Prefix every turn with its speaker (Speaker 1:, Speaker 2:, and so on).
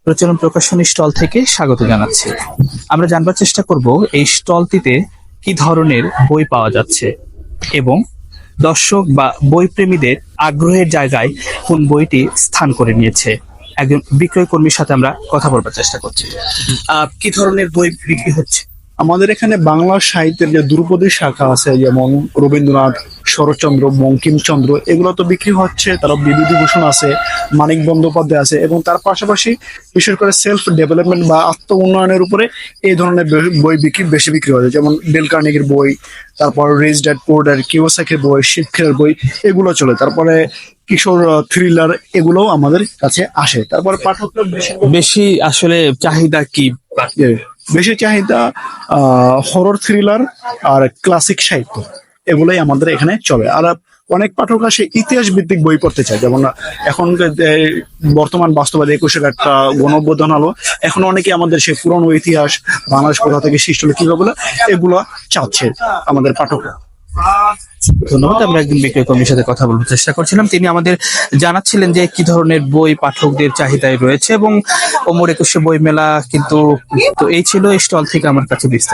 Speaker 1: প্রচলন প্রকাশনী স্টল থেকে স্বাগত জানাচ্ছি। আমরা জানবার চেষ্টা করব এই স্টলটিতে কি ধরনের বই পাওয়া যাচ্ছে এবং দর্শক বা বই প্রেমীদের আগ্রহের জায়গায় কোন বইটি স্থান করে নিয়েছে। একজন বিক্রয় কর্মীর সাথে আমরা কথা বলবার চেষ্টা করছি। কি ধরনের বই বিক্রি হচ্ছে?
Speaker 2: আমাদের এখানে বাংলা সাহিত্যের যে ধ্রুপদী শাখা আছে, যেমন রবীন্দ্রনাথ, শরৎচন্দ্র, বঙ্কিমচন্দ্র, এগুলো তো বিক্রি হচ্ছে। তারপর বিভূতিভূষণ আছে, মানিক বন্দ্যোপাধ্যায় আছে, এবং তার পাশাপাশি বিশেষ করে সেলফ ডেভেলপমেন্ট বা আত্ম উন্নয়নের উপরে এই ধরনের বই বেশি বিক্রি হয়, যেমন ডেল কার্নেগির বই, তারপর রিচ ড্যাড পুয়ার ড্যাড, কিওসাকির বই, শিক্ষার বই, এগুলো চলে। তারপরে কিশোর থ্রিলার, এগুলোও আমাদের কাছে আসে। তারপরে পাঠকরা
Speaker 1: বেশি আসলে চাহিদা কি?
Speaker 2: বেশি চাহিদা হরর থ্রিলার আর ক্লাসিক সাহিত্য, এগুলোই আমাদের এখানে চলে। আর অনেক পাঠক আসে ইতিহাস ভিত্তিক বই পড়তে চায়, যেমন এখন বর্তমান বাস্তববাদী 21-এর একটা গণঅভ্যুত্থান হলো, এখন অনেকে আমাদের সেই পুরনো ইতিহাস, বাংলাদেশ কোথা থেকে সৃষ্টি হলো, কিভাবে হলো, এগুলো চাচ্ছে আমাদের পাঠকরা।
Speaker 1: ধন্যবাদ। আমরা একজন বিক্রয় কর্মীর সাথে কথা বলার চেষ্টা করছিলাম, তিনি আমাদের জানাচ্ছিলেন যে কি ধরনের বই পাঠকদের চাহিদায় রয়েছে এবং অমর 21 বই মেলা কিন্তু। তো এই ছিল এই স্টল থেকে আমার কাছে বিস্তারিত।